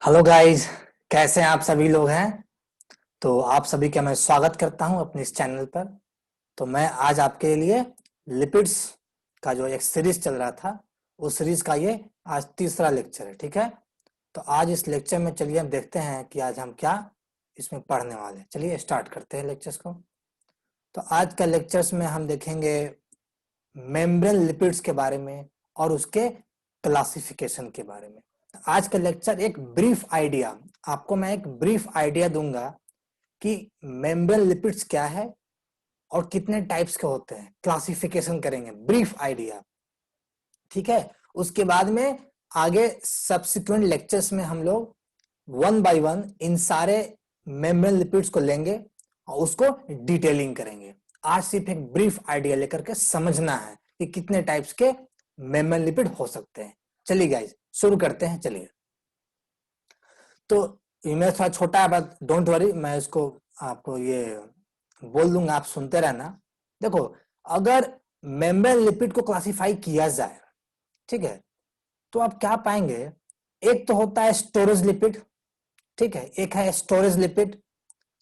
Hello guys. कैसे हैं आप सभी लोग हैं। तो आप सभी का मैं स्वागत करता हूं अपने इस चैनल पर। तो मैं आज आपके लिए लिपिड्स का जो एक सीरीज चल रहा था, उस सीरीज का ये आज तीसरा लेक्चर है। ठीक है, तो आज इस लेक्चर में चलिए हम देखते हैं कि आज हम क्या इसमें पढ़ने वाले हैं। चलिए स्टार्ट करते हैं लेक्चर्स को। तो आज का लेक्चर्स में हम देखेंगे मेम्ब्रेन लिपिड्स के बारे में और उसके क्लासिफिकेशन के बारे में। आज का लेक्चर एक ब्रीफ आइडिया, आपको मैं एक ब्रीफ आइडिया दूंगा कि मेम्ब्रेन लिपिड्स क्या है और कितने टाइप्स के होते हैं, क्लासिफिकेशन करेंगे, ब्रीफ आइडिया। ठीक है, उसके बाद में आगे सब्सिक्वेंट लेक्चर्स में हम लोग वन बाय वन इन सारे मेम्ब्रेन लिपिड्स को लेंगे और उसको डिटेलिंग करेंगे। आज सिर्फ एक ब्रीफ आइडिया लेकर के समझना है कि कितने टाइप्स के मेम्ब्रेन लिपिड हो सकते हैं। चलिए गाइस शुरू करते हैं। चलिए, तो ईमेल थोड़ा छोटा है बट डोंट वरी, मैं इसको आपको ये बोल दूंगा, आप सुनते रहना। देखो, अगर मेम्ब्रेन लिपिड को क्लासिफाई किया जाए, ठीक है, तो आप क्या पाएंगे। एक तो होता है स्टोरेज लिपिड, ठीक है, एक है स्टोरेज लिपिड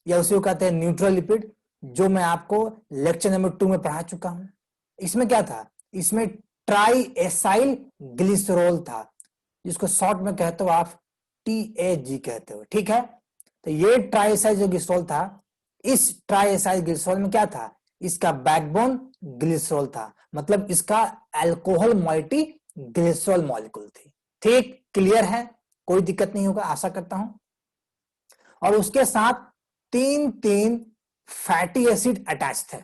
या उसी को कहते हैं न्यूट्रल लिपिड, जो मैं आपको लेक्चर नंबर 2 में पढ़ा चुका हूं। इसमें क्या था, इसमें ट्राई एसाइल ग्लिसरॉल था, जिसको शॉर्ट में कहते हो आप TAG कहते हो। ठीक है, तो ये ट्राई एसाइल जो ग्लिसरॉल था, इस ट्राई एसाइल ग्लिसरॉल में क्या था, इसका बैकबोन ग्लिसरॉल था, मतलब इसका अल्कोहल मॉइटी ग्लिसरॉल मॉलिक्यूल थी। ठीक, क्लियर है, कोई दिक्कत नहीं होगा आशा करता हूं। और उसके साथ तीन तीन फैटी एसिड अटैच थे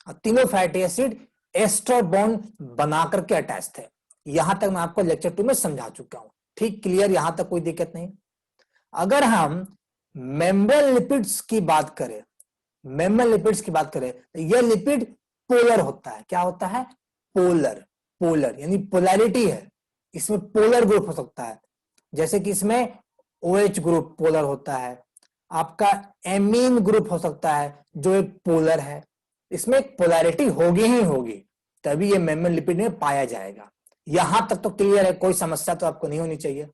और तीनों फैटी एसिड एस्टर बॉन्ड बना करके अटैच थे। यहां तक मैं आपको लेक्चर 2 में समझा चुका हूं। ठीक, क्लियर, यहां तक कोई दिक्कत नहीं। अगर हम मेम्ब्रेन लिपिड्स की बात करें, मेम्ब्रेन लिपिड्स की बात करें, तो यह लिपिड पोलर होता है। क्या होता है, पोलर। पोलर यानी पोलैरिटी है, इसमें पोलर ग्रुप हो सकता है, जैसे कि इसमें OH ग्रुप पोलर होता है, आपका एमीन ग्रुप हो सकता है जो एक पोलर है। इसमें एक पोलैरिटी होगी ही होगी, तभी ये मेम्ब्रेन लिपिड में पाया जाएगा। यहां तक तो क्लियर है, कोई समस्या तो आपको नहीं होनी चाहिए।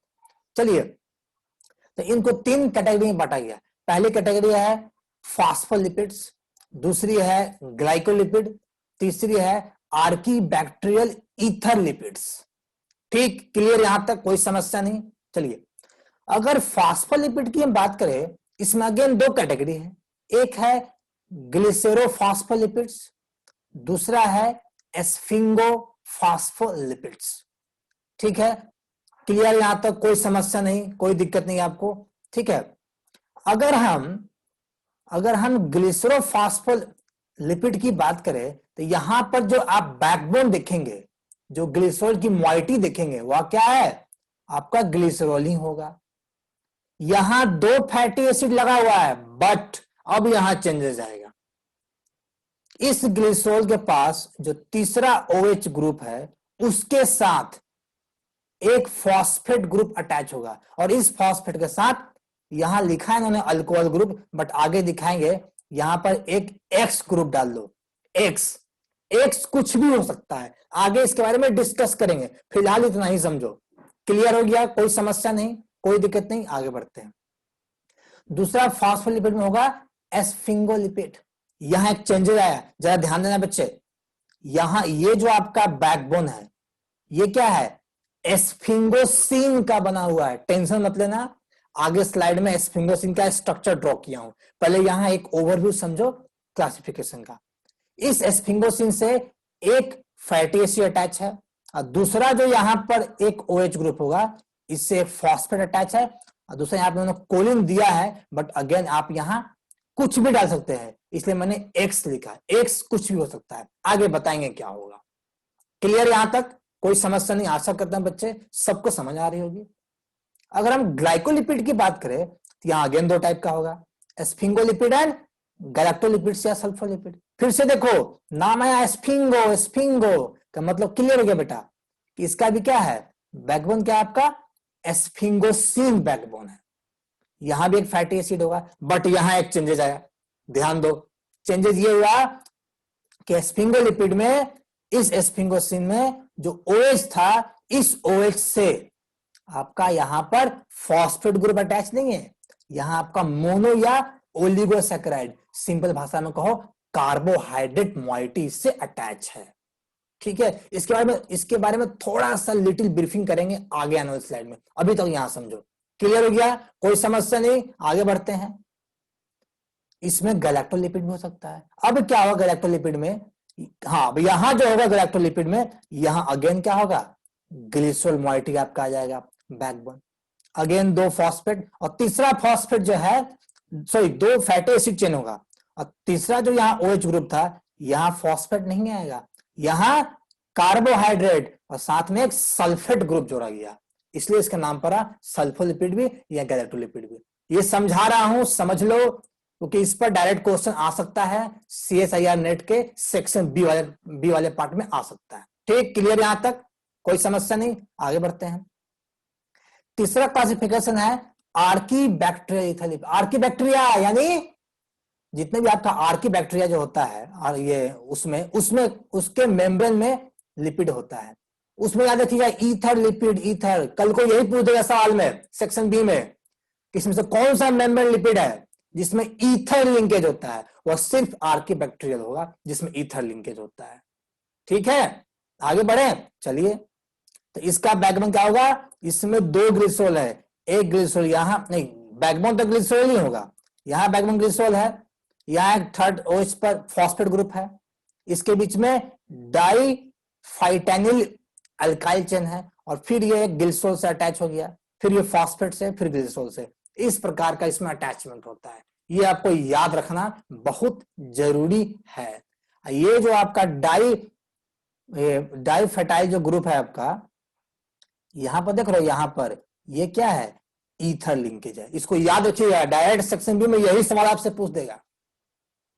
चलिए, तो इनको तीन कैटेगरी में बांटा गया। पहली कैटेगरी है फॉस्फोलिपिड्स, दूसरी है ग्लाइकोलिपिड, तीसरी है आर्कीबैक्टीरियल ईथर लिपिड्स। ठीक, क्लियर, यहां तक कोई समस्या नहीं। चलिए, अगर फॉस्फोलिपिड की हम बात करें, इसमें अगेन दो कैटेगरी है। एक है ग्लिसरोफॉस्फोलिपिड्स, दूसरा है एस्फिंगोफॉस्फोलिपिड्स। ठीक है, क्लियर, यहां तक कोई समस्या नहीं, कोई दिक्कत नहीं आपको। ठीक है, अगर हम ग्लिसरोफॉस्फोलिपिड की बात करें, तो यहां पर जो आप बैकबोन देखेंगे, जो ग्लिसरॉल की मॉइटी देखेंगे, वह क्या है, आपका ग्लिसरॉल ही होगा। यहां दो फैटी एसिड लगा हुआ है, बट अब यहां चेंजेस आएगा। इस ग्लिसरॉल के पास जो तीसरा OH ग्रुप है, उसके साथ एक फॉस्फेट ग्रुप अटैच होगा, और इस फॉस्फेट के साथ यहां लिखा है इन्होंने अल्कोहल ग्रुप, बट आगे दिखाएंगे यहां पर एक X ग्रुप डाल दो। X कुछ भी हो सकता है, आगे इसके बारे में डिस्कस करेंगे, फिलहाल इतना ही समझो। क्लियर हो गया, कोई समस्या नहीं, कोई दिक्कत नहीं, आगे बढ़ते हैं। दूसरा फॉस्फोलिपिड में होगा एस्फिंगोलिपिड। यहां एक चेंजेस आया, जरा ध्यान देना बच्चे। यहां ये जो आपका बैकबोन है, ये क्या है, एस्फिंगोसिन का बना हुआ है। टेंशन मत लेना, आगे स्लाइड में एस्फिंगोसिन का स्ट्रक्चर ड्रॉ किया हूं, पहले यहां एक ओवरव्यू समझो क्लासिफिकेशन का। इस एस्फिंगोसिन से एक फैटी एसिड अटैच है, और दूसरा जो यहां पर एक OH ग्रुप होगा, इससे फॉस्फेट अटैच है, और दूसरा यहां पर कोलिन दिया है, बट अगेन आप यहां कुछ भी डाल सकते हैं, इसलिए मैंने X लिखा है। X कुछ भी हो सकता है, आगे बताएंगे क्या होगा। क्लियर, यहां तक कोई समस्या नहीं, आशा करता हूं बच्चे सबको समझ आ रही होगी। अगर हम ग्लाइकोलिपिड की बात करें, तो यहां अगेन दो टाइप का होगा, एस्फिंगोलिपिड एंड गैलेक्टोलिपिड्स या सल्फोलिपिड। फिर से देखो, नाम आया एस्फिंगो, एस्फिंगो का मतलब क्लियर हो गया बेटा कि इसका भी क्या है, बैकबोन क्या है आपका, एस्फिंगोसिन बैकबोन है। यहां भी एक फैटी एसिड होगा, बट यहां एक चेंजेस आया, ध्यान दो। चेंजेस ये हुआ कि एस्फिंगोलिपिड में, इस एस्फिंगोसिन में जो OH था, इस OH से आपका यहाँ पर फॉस्फेट ग्रुप अटैच नहीं है, यहाँ आपका मोनो या ओलिगोसैकेराइड, सिंपल भाषा में कहो कार्बोहाइड्रेट मॉइटी इससे अटैच है। ठीक है, इसके बारे में थोड़ा सा लिटिल ब्रीफिंग करेंगे आगे आने वाली स्लाइड में, अभी तक यहां समझो। क्लियर हो गया, कोई समस्या नहीं, आगे बढ़ते हैं। इसमें गैलेक्टोलिपिड भी हो सकता है। अब क्या होगा गैलेक्टोलिपिड में, हाँ यहां जो होगा गैलेक्टोलिपिड में, यहां अगेन क्या होगा, ग्लिसरॉल मॉइटी आपका आ जाएगा बैकबोन, अगेन 2 फॉस्फेट, और तीसरा फॉस्फेट जो है, सॉरी 2 फैटी एसिड चेन होगा, और तीसरा जो यहाँ OH ग्रुप था, यहां फॉस्फेट नहीं आएगा, यहां कार्बोहाइड्रेट और साथ में एक सल्फेट ग्रुप जोड़ा गया, इसलिए इसका नाम पड़ा सल्फोलिपिड भी या गैलेक्टोलिपिड भी। ये समझा रहा हूं, समझ लो, क्योंकि इस पर डायरेक्ट क्वेश्चन आ सकता है, CSIR नेट के सेक्शन बी वाले पार्ट में आ सकता है। ठीक, क्लियर यहां तक, कोई समस्या नहीं, आगे बढ़ते हैं। तीसरा क्लासिफिकेशन है आर्कीबैक्टीरिया इथैलिप। आर्कीबैक्टीरिया यानी जितने भी आपका आर्कीबैक्टीरिया जो होता है, और ये उसमें उसमें उसके मेम्ब्रेन में लिपिड होता है, उसमें याद रखिएगा ईथर लिपिड, ईथर, कल को यही पूछ देगा सवाल में सेक्शन बी में, इसमें से कौन सा मेम्ब्रेन लिपिड है जिसमें ईथर लिंकेज होता है, वह सिर्फ आर्कीबैक्टीरियल होगा जिसमें ईथर लिंकेज होता है। ठीक है, आगे बढ़े, चलिए। तो इसका बैकबोन क्या होगा, इसमें 2 ग्लिसरॉल है, एक ग्लिसरॉल यहां नहीं, बैकबोन तो ग्लिसरॉल ही होगा, यहां बैकबोन ग्लिसरॉल है, यहां एक थर्ड OH पर फॉस्फेट ग्रुप है, इसके बीच में डाइफाइटेनिल अल्काइल चेन है, और फिर ये ग्लिसरॉल से अटैच हो गया, फिर ये फॉस्फेट से, फिर ग्लिसरॉल से, इस प्रकार का इसमें अटैचमेंट होता है। ये आपको याद रखना बहुत जरूरी है। ये जो आपका डाइफेटाइल जो ग्रुप है आपका, यहां पर देख रहे हो, यहां पर ये क्या है, ईथर लिंकेज है, इसको याद रखिएगा, डायरेक्ट सेक्शन बी में यही सवाल आपसे पूछ देगा।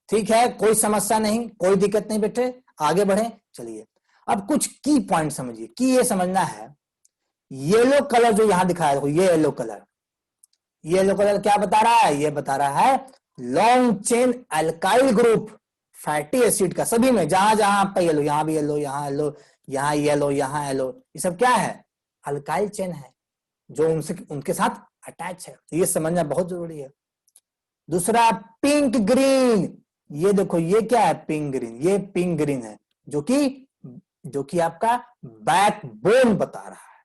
ठीक है, कोई समस्या नहीं, कोई दिक्कत नहीं बेटे, आगे बढ़े, चलिए। अब कुछ की पॉइंट समझिए, की ये समझना है, येलो कलर जो यहां दिखाया देखो, ये येलो कलर, येलो कलर क्या बता रहा है, ये बता रहा है long chain alkyl group fatty acid का, सभी में जहां जहां आपका येलो, यहां भी येलो, यहां येलो, यहां येलो, यहां येलो, ये सब क्या है, अल्काइल चेन है जो उनके साथ अटैच है, ये समझना बहुत जरूरी है। दूसरा पिंक ग्रीन, ये देखो ये क्या है, पिंक ग्रीन, ये पिंक ग्रीन है, जो कि आपका बैकबोन बता रहा है।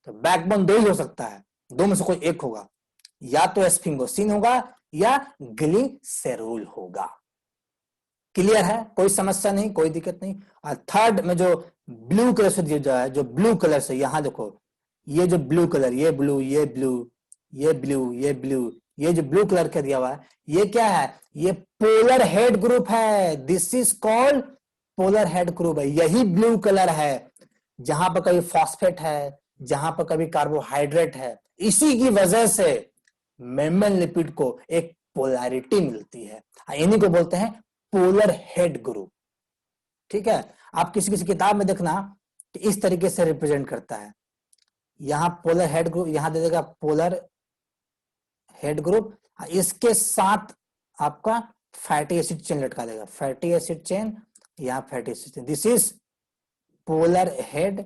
तो बैकबोन 2 ही हो सकता है, 2 में से कोई एक होगा, या तो एस्फिंगोसिन होगा या ग्लिसरॉल होगा। क्लियर है, कोई समस्या नहीं, कोई दिक्कत नहीं। और थर्ड में जो ब्लू कलर से जो है, जो ब्लू कलर से, यहां देखो ये जो ब्लू कलर, ये ब्लू, ये ब्लू, ये ब्लू, ये ब्लू, ये जो ब्लू कलर का दिया हुआ है, ये क्या है, ये पोलर हेड ग्रुप है, this is called polar head group है। यही ब्लू कलर है जहां पर कभी फॉस्फेट है, जहां पर कभी कार्बोहाइड्रेट है, इसी की वजह से मेम्ब्रेन लिपिड को एक पोलैरिटी मिलती है, इन्हीं को बोलते हैं पोलर हेड ग्रुप। ठीक है, आप किसी किसी किताब में देखना कि इस तरीके से रिप्रेजेंट करता है, यहां पोलर हेड ग्रुप, यहां दे देगा पोलर हेड ग्रुप, इसके साथ आपका फैटी एसिड चेन लटका देगा, फैटी एसिड चेन, यहां fatty acid chain, this is polar head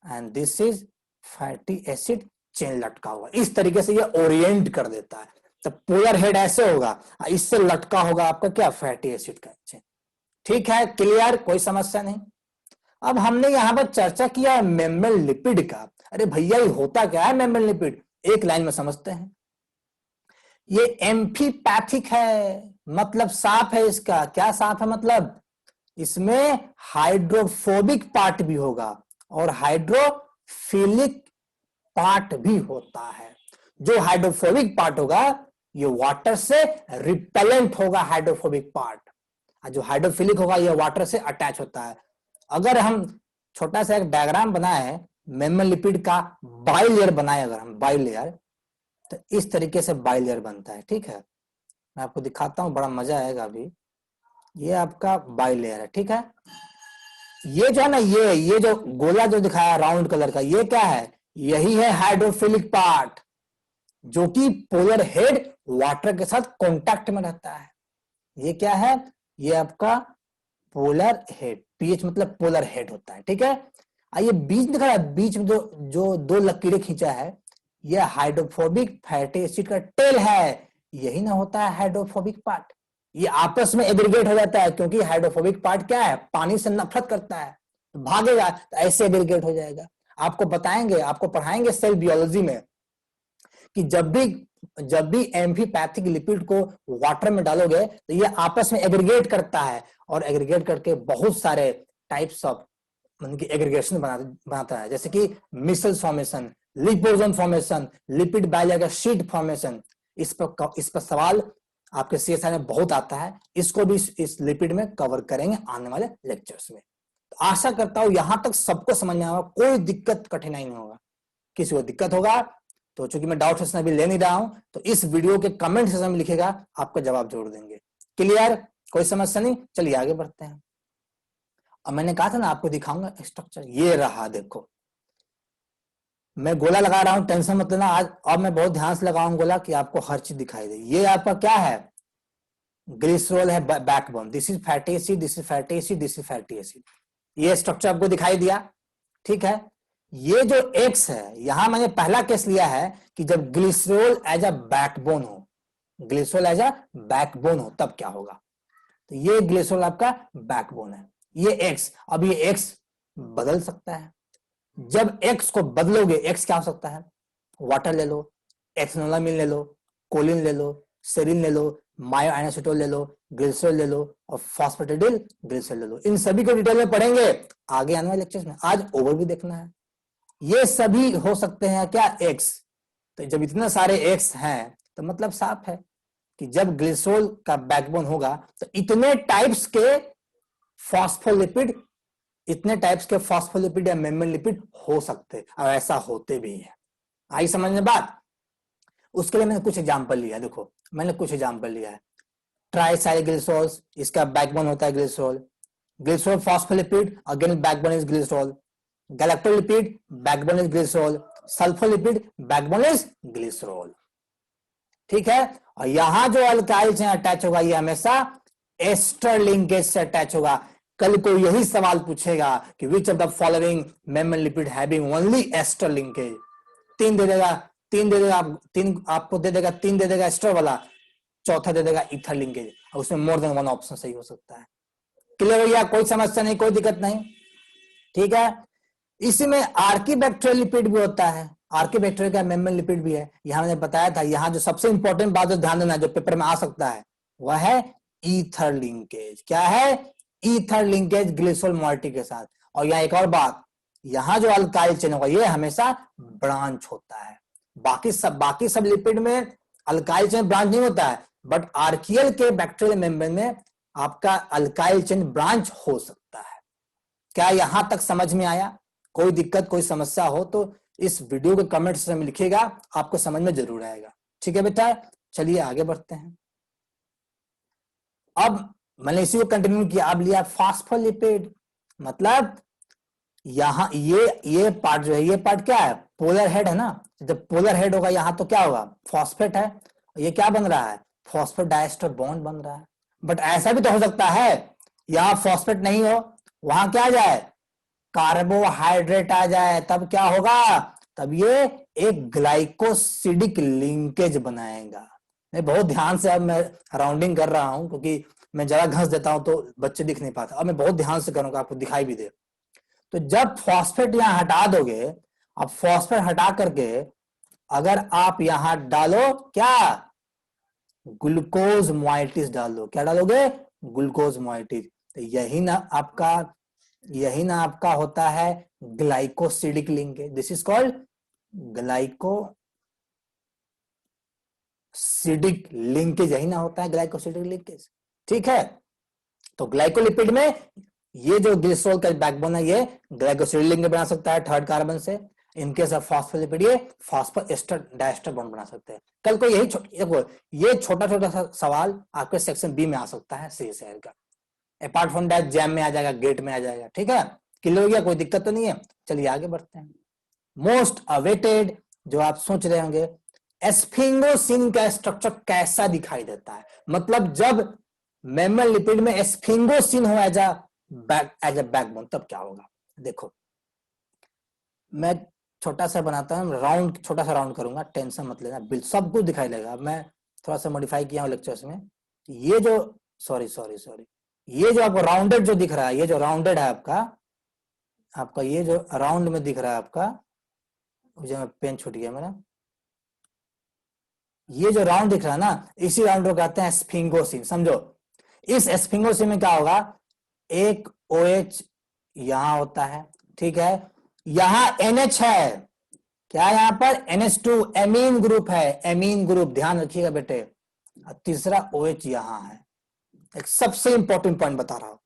and this is fatty acid chain लटका हुआ, इस तरीके से ये ओरिएंट कर देता है। तो पोलर हेड ऐसे होगा, इससे लटका होगा आपका क्या, फैटी एसिड का चेन। ठीक है, क्लियर, कोई समस्या नहीं। अब हमने यहां पर चर्चा किया मेम्ब्रेन लिपिड का, अरे भैया ये होता क्या है मेम्ब्रेन लिपिड, एक लाइन में समझते हैं। ये एम्फीपैथिक है, मतलब साफ है, इसका क्या साफ है, मतलब इसमें हाइड्रोफोबिक पार्ट भी होगा और हाइड्रोफिलिक पार्ट भी होता है। जो हाइड्रोफोबिक पार्ट होगा ये वाटर से रिपेलेंट होगा, हाइड्रोफोबिक पार्ट, जो हाइड्रोफिलिक होगा ये वाटर से अटैच होता है। अगर हम छोटा सा एक डायग्राम बनाए मेम्ब्रेन लिपिड का, बाइलेयर बनाए अगर हम बाइलेयर, तो इस तरीके से बाइलेयर बनता है। ठीक है, मैं आपको दिखाता हूं, बड़ा मजा आएगा अभी। ये आपका बाइलेयर है, ठीक है। ये जो है ना, ये जो गोला जो दिखाया राउंड कलर का, ये क्या है, यही है हाइड्रोफिलिक पार्ट, जो कि पोलर हेड वाटर के साथ कांटेक्ट में रहता है। ये क्या है, ये आपका पोलर हेड, पीएच मतलब पोलर हेड होता है। ठीक है, आइए बीच दिखा रहा है, बीच में जो 2 लकीरें खींचा है, ये हाइड्रोफोबिक फैटी एसिड का टेल है, यही ना होता है हाइड्रोफोबिक पार्ट। ये आपस में एग्रीगेट हो जाता है, क्योंकि हाइड्रोफोबिक पार्ट क्या है, पानी से नफरत करता है, भागेगा तो ऐसे एग्रीगेट हो जाएगा। आपको बताएंगे, आपको पढ़ाएंगे सेल बियोलॉजी में कि जब भी एम्फीपैथिक लिपिड को वाटर में डालोगे तो ये आपस में एग्रीगेट करता है, और एग्रीगेट करके बहुत सारे टाइप्स ऑफ मतलब कि एग्रीगेशन बनाता है, जैसे कि micelle formation, liposome formation, lipid bilayer sheet formation. इस पर सवाल आपके सीएसआई में बहुत आता है, इसको भी इस लिपिड में कवर करेंगे आने वाले लेक्चर्स में। तो आशा करता हूं यहां तक सबको समझ में आएगा, कोई दिक्कत कठिनाई नहीं होगा। किसी को दिक्कत होगा तो चूंकि मैं डाउट सेशन अभी ले नहीं रहा हूं, तो इस वीडियो के कमेंट सेक्शन में लिखेगा, आपका जवाब जरूर देंगे। क्लियर, कोई समस्या नहीं, चलिए आगे बढ़ते हैं। अब मैंने कहा था ना आपको दिखाऊंगा स्ट्रक्चर, ये रहा देखो, मैं गोला लगा रहा हूं, टेंशन मत लेना। आज अब मैं बहुत ध्यान से लगाऊंगा गोला कि आपको हर चीज दिखाई दे। ये आपका क्या है, ग्लिसरॉल है backbone, this is fatty acid, this is fatty acid, this is fatty acid. ये स्ट्रक्चर आपको दिखाई दिया, ठीक है। ये जो एक्स है, यहां मैंने पहला केस लिया है कि जब ग्लिसरॉल एज अ बैकबोन हो, ग्लिसरॉल एज अ बैकबोन हो तब क्या होगा। तो ये ग्लिसरॉल आपका बैकबोन है, ये एक्स। अब ये एक्स बदल सकता है, जब एक्स को बदलोगे, एक्स क्या हो सकता है, वाटर ले लो, एथेनोलामीन ले लो, कोलिन ले लो, सेरिन ले लो, मायो एनासिटोल ले लो, ग्लिसरॉल ले लो, और फॉस्फेटिडिल ग्लिसरॉल ले लो। इन सभी को डिटेल में पढ़ेंगे आगे आने वाले लेक्चर्स में। आज ओवरव्यू देखना है। ये सभी हो सकते हैं क्या, एक्स। तो जब इतने सारे एक्स हैं तो मतलब साफ है कि जब ग्लिसरॉल का बैकबोन होगा तो इतने टाइप्स के फॉस्फोलिपिड, इतने टाइप्स के फॉस्फोलिपिड या मेम्ब्रेन लिपिड हो सकते हैं, और ऐसा होते भी है। आई समझ में बात। उसके लिए मैंने कुछ एग्जांपल लिया, देखो मैंने कुछ एग्जांपल लिया है। ट्राइसाइक्लिसरॉल, इसका बैकबोन होता है glycerol. Glycerol phospholipid, again backbone is glycerol. Galactolipid, backbone is glycerol. Sulfolipid, backbone is glycerol, ठीक है। और यहां जो अल्काइल से अटैच होगा ये हमेशा एस्टर लिंकेज से अटैच होगा। कल को यही सवाल पूछेगा कि which of the following membrane lipid having only ester linkage. तीन दे देगा, तीन दे देगा, तीन आपको दे देगा, तीन दे देगा एस्टर वाला, चौथा दे देगा ईथर लिंकेज, और उसमें मोर देन वन ऑप्शन सही हो सकता है। क्लियर हो गया, कोई समस्या नहीं, कोई दिक्कत नहीं, ठीक है। इसी में आर्कीबैक्टीरियल लिपिड भी होता है, आर्कीबैक्टीरियल का मेम्ब्रेन लिपिड भी है। यहां मैंने बताया था, यहां जो सबसे इंपॉर्टेंट बात जो ध्यान देना, जो पेपर में आ सकता है, वह है ईथर लिंकेज। क्या है, ईथर लिंकेज ग्लिसरॉल मॉइटी के साथ। और यहाँ एक और बात, यहां जो अल्काइल चेन होगा ये हमेशा ब्रांच होता है। बाकी सब लिपिड में अल्काइल चेन ब्रांच नहीं होता है, बट आर्कियल के बैक्टीरियल मेम्ब्रेन में आपका अल्काइल चेन ब्रांच हो सकता है। क्या यहां तक समझ में आया? कोई दिक्कत, कोई समस्या हो तो इस वीडियो के कमेंट सेक्शन में लिखिएगा, आपको समझ में जरूर आएगा। ठीक है बेटा, चलिए आगे बढ़ते हैं। अब मैंने इसी को कंटिन्यू किया, अब लिया फास्फोलिपिड, मतलब यहां ये पार्ट जो है, ये पार्ट क्या है, पोलर हेड है ना। जब पोलर हेड होगा यहां तो क्या होगा, फॉस्फेट है, ये क्या बन रहा है, फॉस्फेट डाइएस्टर बॉन्ड बन रहा है। बट ऐसा भी तो हो सकता है यहां फॉस्फेट नहीं हो, वहां क्या आ जाए, कार्बोहाइड्रेट आ जाए, तब क्या होगा, तब ये एक ग्लाइकोसिडिक लिंकेज बनाएगा। मैं बहुत ध्यान से, अब मैं राउंडिंग कर रहा हूं क्योंकि मैं जरा घस देता हूं तो बच्चे दिख नहीं पाते, अब मैं बहुत ध्यान से करूंगा आपको दिखाई भी दे। तो जब फॉस्फेट यहां हटा दोगे, अब फॉस्फेट हटा करके अगर आप यहां डालो क्या, ग्लूकोज मोइटीज डाल दो, क्या डालोगे, ग्लूकोज मोइटीज। तो यही ना आपका होता है glycosidic linkage. This is called glycosidic linkage, यही ना होता है ग्लाइकोसिडिक लिंकेज, ठीक है। तो ग्लाइकोलिपिड में ये जो ग्लिसरॉल का बैकबोन है, ये ग्लाइकोसिडिक लिंकेज बना सकता है थर्ड कार्बन से। इनकेस ऑफ फॉस्फोलिपिड ये फॉस्फोएस्टर डाइएस्टर बॉन्ड बना सकते हैं। कल को ये छोटा छोटा सा सवाल आपके सेक्शन बी में आ सकता है सी शहर का। अपार्ट फ्रॉम दैट जैम में आ जाएगा, गेट में आ जाएगा, ठीक है। क्लियर हो गया, कोई दिक्कत तो नहीं है। चलिए आगे बढ़ते हैं। मोस्ट अवेटेड जो आप सोच रहे होंगे, एस्फिंगोसिन का स्ट्रक्चर कैसा दिखाई देता है, मतलब जब मेम्ब्रेन लिपिड में एस्फिंगोसिन हो एज अ बैकबोन तब क्या होगा। देखो मैं छोटा सा बनाता हूँ राउंड, छोटा सा राउंड करूंगा, टेंशन मत लेना, बिल सब कुछ दिखाई देगा। अब मैं थोड़ा सा मॉडिफाई किया हूँ लेक्चर्स में। ये जो सॉरी ये जो आपको राउंडेड जो दिख रहा है, ये जो राउंडेड है आपका ये जो राउंड में दिख रहा है आपका, जो पेन छूट गया मेरा, ये जो राउंड दिख रहा है ना, इसी राउंड को कहते हैं स्फिंगोसिन। समझो, इस स्फिंगोसिन में क्या होगा, एक OH यहां होता है, ठीक है, यहां NH है, क्या यहां पर NH2 एमीन ग्रुप है, एमीन ग्रुप, ध्यान रखिएगा बेटे। और तीसरा OH यहां है। एक सबसे इंपॉर्टेंट पॉइंट बता रहा हूं,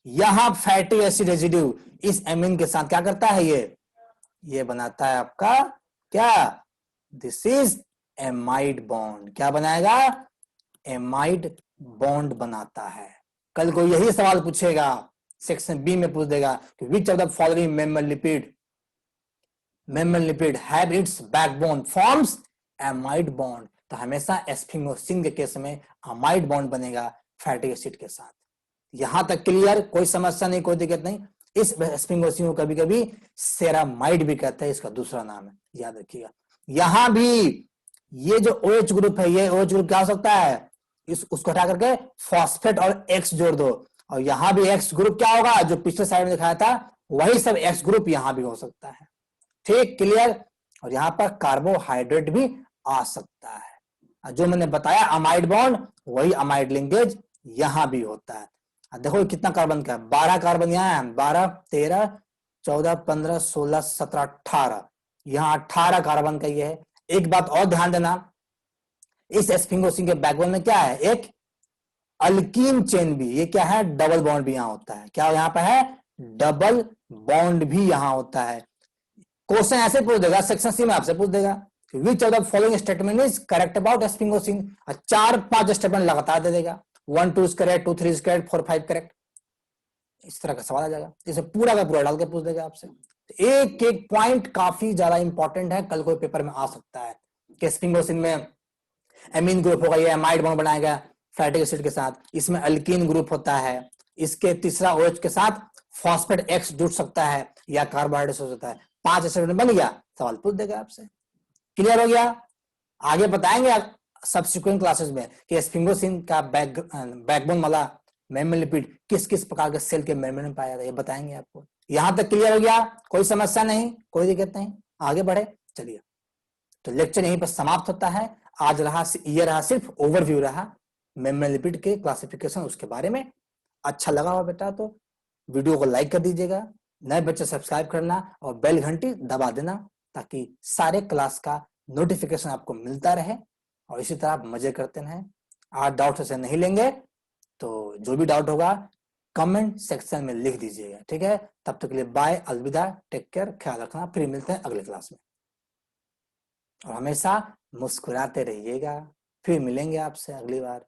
यहां फैटी एसिड रेजिड्यू इस एमीन के साथ क्या करता है, ये बनाता है आपका क्या, दिस इज एमाइड बॉन्ड। क्या बनाएगा, एमाइड बॉन्ड बनाता है। कल को यही सवाल पूछेगा, सेक्शन बी में पूछ देगा कि which of the following member lipid have it's backbone forms amide bond. तो हमेशा स्फिंगोसिन के केस में अमाइड बॉन्ड बनेगा फैटी एसिड के साथ। यहां तक क्लियर, कोई समस्या नहीं, कोई दिक्कत नहीं। इस स्फिंगोसिन को कभी कभी सेरामाइड भी कहते हैं, इसका दूसरा नाम है, याद रखिएगा। यहां भी ये जो OH ग्रुप है, ये OH ग्रुप क्या हो सकता है, उसको हटा करके फॉस्फेट और X जोड़ दो, और यहां भी X ग्रुप क्या होगा, जो पिछले साइड में दिखाया था वही सब X ग्रुप यहां भी हो सकता है। ठीक, क्लियर। और यहां पर कार्बोहाइड्रेट भी आ सकता है। जो मैंने बताया अमाइड बॉन्ड, वही अमाइड लिंकेज यहां भी होता है। देखो कितना कार्बन का है, 12 कार्बन यहाँ है, 12 13 14 15 16 17 18, यहां 18 कार्बन का ये है। एक बात और ध्यान देना, इस स्फिंगोसिन के बैकबोन में क्या है, एक अल्कीन चेन भी, ये क्या है, डबल बॉन्ड भी यहां होता है। क्या यहां पे है, डबल बॉन्ड भी यहां होता है। क्वेश्चन ऐसे पूछ देगा, सेक्शन सी में आपसे पूछ देगा विच of the following statement is correct about sphingosine, 4-5 statement लगातार दे देगा, 1 2 is correct, 2 3 is correct, 4 5 correct, इस तरह का सवाल आ जाएगा। इसे पूरा का पूरा डाल के पूछ देगा आपसे। एक एक पॉइंट काफी ज्यादा इंपॉर्टेंट है, कल कोई पेपर में आ सकता है कि स्फिंगोसिन में एमीन ग्रुप होगा, ये एमाइड बॉन्ड बनाएगा फैटी एसिड के साथ, इसमें अल्कीन ग्रुप होता है, इसके तीसरा OH के साथ फॉस्फेट X जुड़ सकता है या कार्बोहाइड्रेट हो सकता है। 5 एसिड बन गया, सवाल पूछ देगा आपसे। क्लियर हो गया। आगे बताएंगे सब्सिक्वेंट क्लासेस में कि स्फिंगोसिन का बैकबोन वाला मेम्ब्रेन लिपिड किस किस प्रकार के सेल के मेम्ब्रेन में पाया जाता है, ये बताएंगे आपको। यहां तक क्लियर हो गया, कोई समस्या नहीं, कोई दिक्कत नहीं, आगे बढ़े। चलिए, तो लेक्चर यहीं पर समाप्त होता है। आज ये रहा सिर्फ ओवरव्यू रहा मेम्ब्रेन लिपिड के क्लासिफिकेशन, उसके बारे में। अच्छा लगा हो बेटा तो वीडियो को लाइक कर दीजिएगा, नए बच्चे सब्सक्राइब करना और बेल घंटी दबा देना, ताकि सारे क्लास का नोटिफिकेशन आपको मिलता रहे और इसी तरह आप मजे करते रहें। आज डाउट से नहीं लेंगे, तो जो भी डाउट होगा कमेंट सेक्शन में लिख दीजिएगा, ठीक है। तब तक के लिए बाय, अलविदा, टेक केयर, ख्याल रखना, फिर मिलते हैं अगले क्लास में। और हमेशा मुस्कुराते रहिएगा, फिर मिलेंगे आपसे अगली बार।